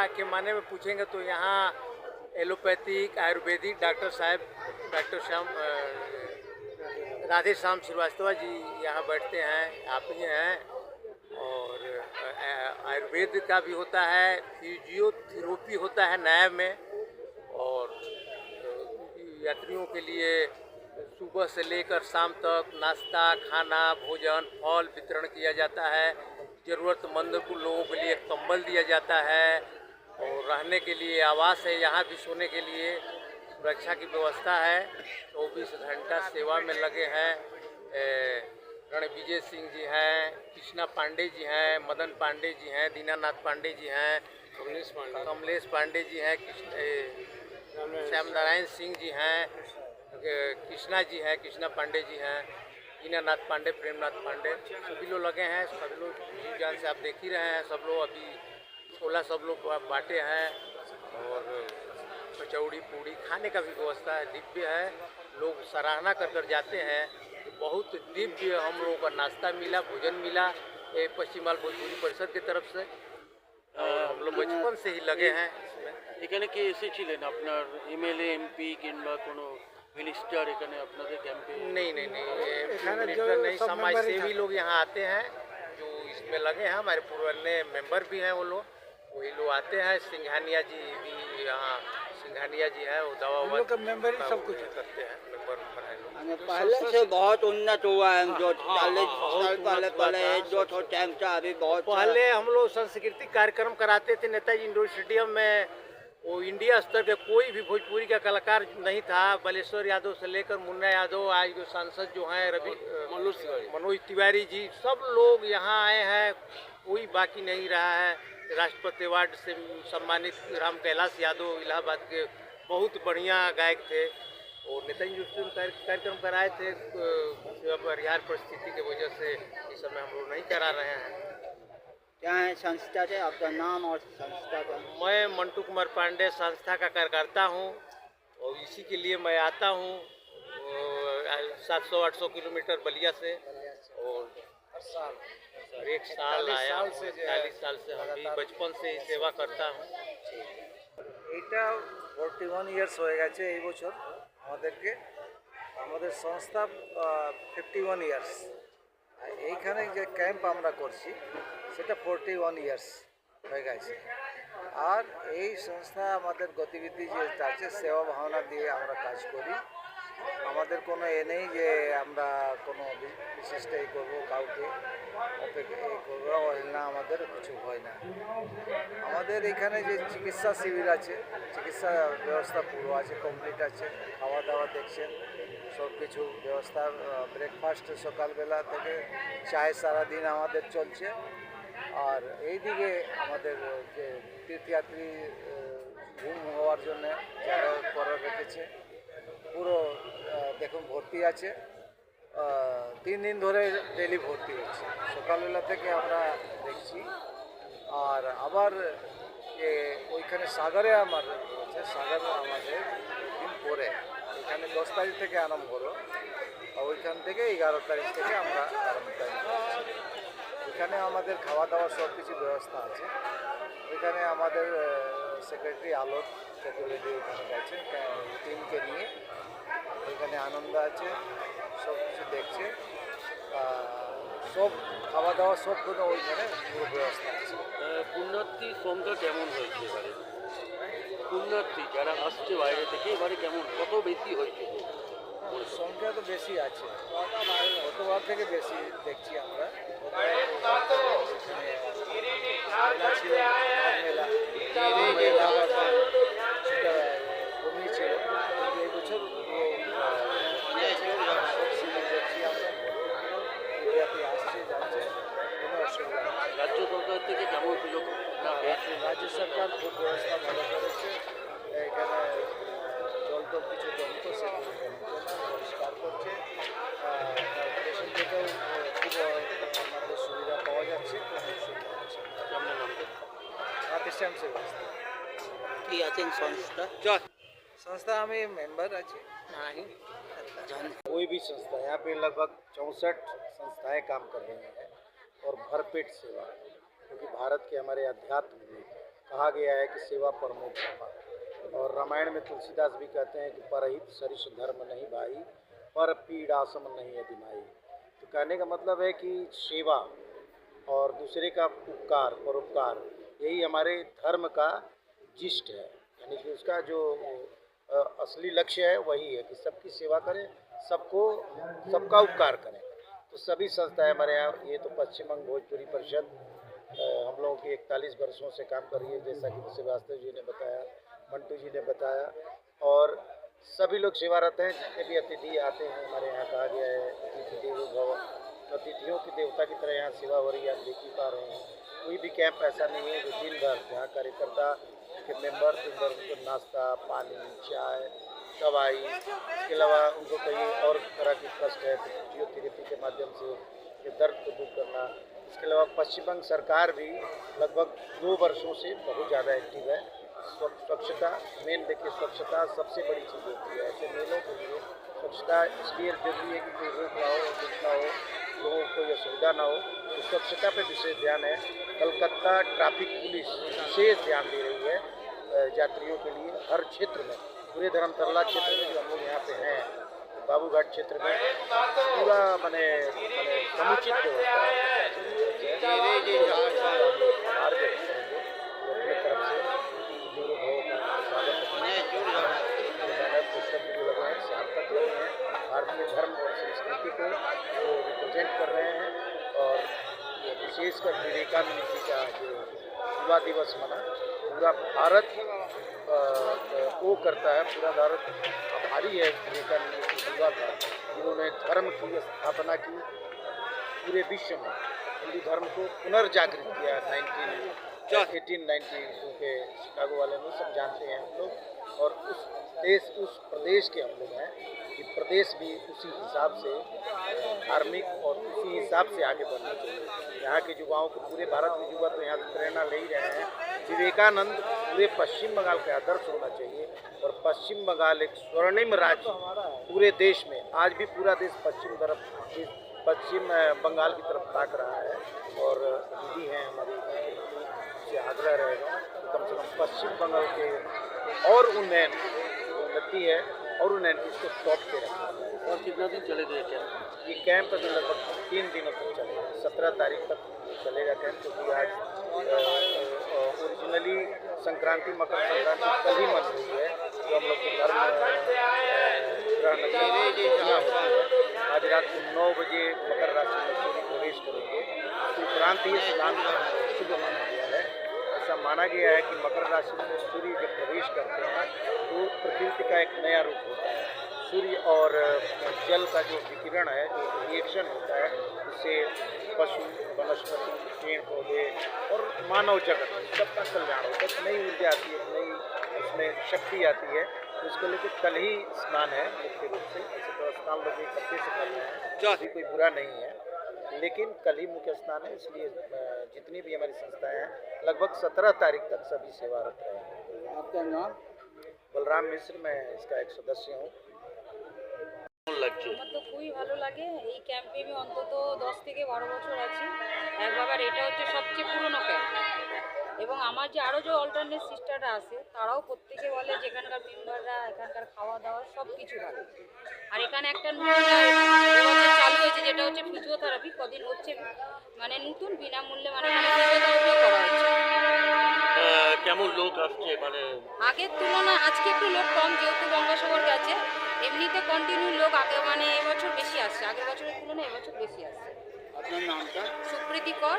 के माने में पूछेंगे तो यहाँ एलोपैथिक आयुर्वेदिक डॉक्टर श्याम राधे श्याम श्रीवास्तव जी यहाँ बैठते हैं, आप ही हैं। और आयुर्वेद का भी होता है, फिजियोथेरेपी होता है नया में। और यात्रियों के लिए सुबह से लेकर शाम तक नाश्ता खाना भोजन फल वितरण किया जाता है। ज़रूरतमंद लोगों के लिए कंबल दिया जाता है और रहने के लिए आवास है। यहाँ भी सोने के लिए सुरक्षा की व्यवस्था है। 24 घंटा सेवा में लगे हैं। रणविजय सिंह जी हैं, कृष्णा पांडे जी हैं, मदन पांडे जी हैं, दीनानाथ पांडे जी हैं, कमलेश पांडे जी हैं, श्याम नारायण सिंह जी हैं, कृष्णा जी हैं, कृष्णा पांडे जी हैं, दीनानाथ पांडे, प्रेमनाथ पांडे, सभी लोग लगे हैं। सभी लोग जी जान से आप देख ही रहे हैं। सब लोग अभी छोला सब लोग बांटे हैं और कचौड़ी पूड़ी खाने का भी व्यवस्था है, दिव्य है। लोग सराहना कर जाते हैं। तो बहुत दिव्य हम लोगों का नाश्ता मिला, भोजन मिला पश्चिम बंगाल भोजपुरी परिषद की तरफ से। हम लोग बचपन से ही लगे हैं इसमें। এখানে কে এসেছিলেন আপনার এমএলএ এমপি কিংবা কোনো মিনিস্টার এখানে আপনাদের ক্যাম্পে? नहीं, मिनिस्टर नहीं, समाज सेवी लोग यहाँ आते हैं जो इसमें लगे हैं। हमारे पुराने मेंबर भी हैं, वो लोग वही लोग आते हैं। सिंघानिया जी भी यहाँ, सिंघानिया जी है, वो दवा मेंबर ही सब कुछ करते हैं। मेंबर है लोग। पहले से बहुत उन्नत हुआ है। जो 40 साल पहले जो टैंक था अभी बहुत पहले हम लोग सांस्कृतिक कार्यक्रम कराते थे नेताजी इंडोर स्टेडियम में। वो इंडिया स्तर के कोई भी भोजपुरी का कलाकार नहीं था। बलेश्वर यादव से लेकर मुन्ना यादव, आज जो सांसद जो हैं मनोज तिवारी जी, सब लोग यहाँ आए हैं। कोई बाकी नहीं रहा है। राष्ट्रपति अवार्ड से सम्मानित राम कैलाश यादव इलाहाबाद के बहुत बढ़िया गायक थे। और नेताजी इंडोर कार्यक्रम कराए थे। परिहार परिस्थिति की वजह से इस समय हम लोग नहीं करा रहे हैं। क्या है संस्था से आपका नाम और संस्था का? मैं मंटू कुमार पांडे संस्था का कार्यकर्ता हूँ और इसी के लिए मैं आता हूँ 700-800 किलोमीटर बलिया से। और एक साल आया, 40 साल से हम भी बचपन से ही सेवा करता हूँ। এটা 41 ইয়ার্স হয়ে গেছে এই বছর আমাদেরকে। আমাদের সংস্থা 51 ইয়ার্স। এইখানে যে ক্যাম্প আমরা করছি সেটা 41 ইয়ার্স হয়ে গেছে। আর এই সংস্থা আমাদের গতিবিধি যেটা আছে সেবা ভাবনা দিয়ে আমরা কাজ করি। আমাদের কোনো নেই যে আমরা কোনো বিশিষ্ট এই করবো, কাউকে অপেক্ষা এই করবো না, আমাদের কিছু হয় না। আমাদের এখানে যে চিকিৎসা শিবির আছে, চিকিৎসা ব্যবস্থা পুরো আছে, কমপ্লিট আছে। খাওয়া দাওয়া দেখছেন সব কিছু ব্যবস্থা। ব্রেকফাস্ট সকালবেলা থেকে চায় সারাদিন আমাদের চলছে। আর এইদিকে আমাদের যে তীর্থযাত্রী ঘুম হওয়ার জন্য জায়গা করা রেখেছে। পুরো দেখুন ভর্তি আছে। 3 দিন ধরে ডেলি ভর্তি হচ্ছে, সকালবেলা থেকে আমরা দেখছি। আর আবার ওইখানে সাগরে আমার হচ্ছে, সাগরে আমাদের দিন পরে এখানে 10 তারিখ থেকে আরম্ভ হলো। ওইখান থেকে 11 তারিখ থেকে আমরা আরম্ভ করছি। এখানে আমাদের খাওয়া দাওয়ার সব কিছু ব্যবস্থা আছে। ওইখানে আমাদের সেক্রেটারি আলোক চতুর্বেদী ওইখানে গেছে টিমকে নিয়ে। ওইখানে আনন্দ আছে, সব কিছু দেখছে। সব খাওয়া দাওয়া সব কোনো ওইখানে পুরো ব্যবস্থা আছে। পুণ্যার্থী সংখ্যা কেমন হয়েছে এবারে? পুণ্যার্থী যারা আসছে বাইরে থেকে এবারে কেমন, কত বেশি হয়েছে? সংখ্যা তো বেশি আছে, গতবার থেকে বেশি দেখছি আমরা। কমিয়েছিল কিন্তু এই বছর আসছে যাচ্ছে, কোনো অসুবিধা নেই। রাজ্য সরকার থেকে কেমন সুযোগ পেয়েছে? রাজ্য সরকার খুব ব্যবস্থা ভালো করেছে। এখানে জল তো কিছু জমতো, সেগুলো পরিষ্কার করছে। পেশেন্ট থেকেও খুব আমাদের সুবিধা পাওয়া যাচ্ছে, কোনো অসুবিধা হচ্ছে না। রাধেশ্যাম से কি আছেন সংস্থা? संस्था हमें मेंबर अच्छे नहीं कोई भी संस्था, यहाँ पे लगभग 64 संस्थाएं काम कर रही हैं और भरपेट सेवा, क्योंकि भारत के हमारे अध्यात्म में कहा गया है कि सेवा परमो धर्म, और रामायण में तुलसीदास भी कहते हैं कि परहित सरिष धर्म नहीं भाई, पर पीड़ासम नहीं अधिमाई। तो कहने का मतलब है कि सेवा और दूसरे का उपकार, परोपकार, यही हमारे धर्म का जिष्ट है। यानी कि उसका जो असली लक्ष्य है वही है कि सबकी सेवा करें, सबका उपकार करें। तो सभी संस्थाएं हमारे यहाँ, ये तो पश्चिम बंग भोजपुरी परिषद हम लोगों की 41 वर्षों से काम कर रही है, जैसा कि श्रीवास्तव जी ने बताया, मंटू जी ने बताया, और सभी लोग सेवारत हैं। जितने भी अतिथि आते हैं हमारे यहाँ, कहा गया है अतिथि देवो भव, तो अतिथियों की देवता की तरह यहाँ सेवा हो रही है, आप देख ही पा रहे हैं। कोई भी कैंप ऐसा नहीं है जो दिन भर, जहाँ कार्यकर्ता के मेंबर दिन भर उनको नाश्ता, पानी, चाय, दवाई, इसके अलावा उनको कहीं और तरह की कष्ट है तो फिजियोथेरेपी के माध्यम से ये दर्द को दूर करना। इसके अलावा पश्चिम बंग सरकार भी लगभग 2 वर्षों से बहुत ज़्यादा एक्टिव है। स्वच्छता मेन, देखिए स्वच्छता सबसे बड़ी चीज़ होती है। ऐसे मेलों के लिए स्वच्छता इसलिए जरूरी है कि कोई रोग ना हो, कुछ ना हो, लोगों को यह सुविधा ना हो, तो स्वच्छता पे विशेष ध्यान है। कलकत्ता ट्रैफिक पुलिस विशेष ध्यान दे रही है यात्रियों के लिए हर क्षेत्र में। पूरे धर्मतला क्षेत्र में जो हम लोग यहाँ पे हैं, बाबूघाट क्षेत्र में पूरा मैंने समुचित व्यवस्था है। अपने तरफ से देवो भव का स्वागत पुस्तक भी लगे हैं, सार्थक लगे हैं, भारतीय धर्म और संस्कृति को वो रिप्रेजेंट कर रहे हैं। और ये विशेषकर विवेकानंद जी का जो युवा दिवस मना, पूरा भारत वो करता है, पूरा भारत आभारी है विवेकानंद जी युवा का, जिन्होंने धर्म की स्थापना की पूरे विश्व में, हिंदू धर्म को पुनर्जागृत किया। 1892 के शिकागो वाले में सब जानते हैं हम लोग। और उस प्रदेश के हम लोग हैं कि प्रदेश भी उसी हिसाब से धार्मिक और उसी हिसाब से आगे बढ़ना चाहिए। यहाँ के युवाओं को, पूरे भारत के युवा तो यहाँ से प्रेरणा ले ही रहे हैं। विवेकानंद पूरे पश्चिम बंगाल का आदर्श होना चाहिए, और पश्चिम बंगाल एक स्वर्णिम राज्य पूरे देश में, आज भी पूरा देश पश्चिम बंगाल की तरफ ताक रहा है। और दीदी हैं हमारी, से आग्रह रहेगा तो कम से कम पश्चिम बंगाल के और उन्नति है और उन्नयन इसको टॉप पे रखा है। और कितना दिन चलेगा कैंप? ये कैंप अभी लगभग 3 दिनों तक चलेगा, 17 तारीख तक चलेगा कैंप, क्योंकि आज ओरिजिनली संक्रांति, मकर संक्रांति कल ही मन रही है, तो हम लोग को धर्म होती है। आज रात को 9 बजे मकर राशि में सूर्य प्रवेश करेंगे, संक्रांति ही स्नान का शुभ माना गया है। ऐसा माना गया है कि मकर राशि में सूर्य जब प्रवेश करते हैं तो प्रकृति का एक नया रूप होता है। सूर्य और जल का जो विकिरण है, जो रिएक्शन होता है, उससे पशु, वनस्पति, पेड़ पौधे और मानव जगत सबका कल्याण होता है। नई ऊर्जा आती है, नई उसमें शक्ति आती है। तो इसको लेकर कल ही स्नान है मुख्य रूप से। ऐसे तो स्नान लोग इकट्ठे से कर रहे हैं, अभी कोई बुरा नहीं है, लेकिन कल ही मुख्य स्नान है। इसलिए जितनी भी हमारी संस्थाएं हैं लगभग 17 तारीख तक सभी सेवारत रहेंगे। आपका नाम? बलराम मिश्र, मैं इसका एक सदस्य हूँ। লাগছে? আমার তো খুবই ভালো লাগে। এই ক্যাম্পে আমি অন্তত 10 থেকে 12 বছর আছি। এক বাবার এটা হচ্ছে সবচেয়ে পুরনো ক্যাম্প, এবং আমার যে আরও যে অল্টারনেট সিস্টাররা আছে তারাও প্রত্যেকে বলে যে এখানকার মেম্বাররা, এখানকার খাওয়া দাওয়া সব কিছু ভালো। আর এখানে একটা নতুন এবছর চালু হয়েছে, যেটা হচ্ছে ফিজিওথেরাপি। কদিন হচ্ছে মানে নতুন বিনামূল্যে, মানে ফিজিওথেরাপিও করা হচ্ছে। কেমন লোক আসছে? মানে আগের তুলনায় আজকে একটু লোক কম, যেহেতু গঙ্গাসাগর গেছে। এমনিতে কন্টিনিউ লোক আগে মানে এবছর বেশি আসছে, আগের বছরের তুলনায় এবছর বেশি আসছে। আপনার নামটা? সুপ্রীতি কর।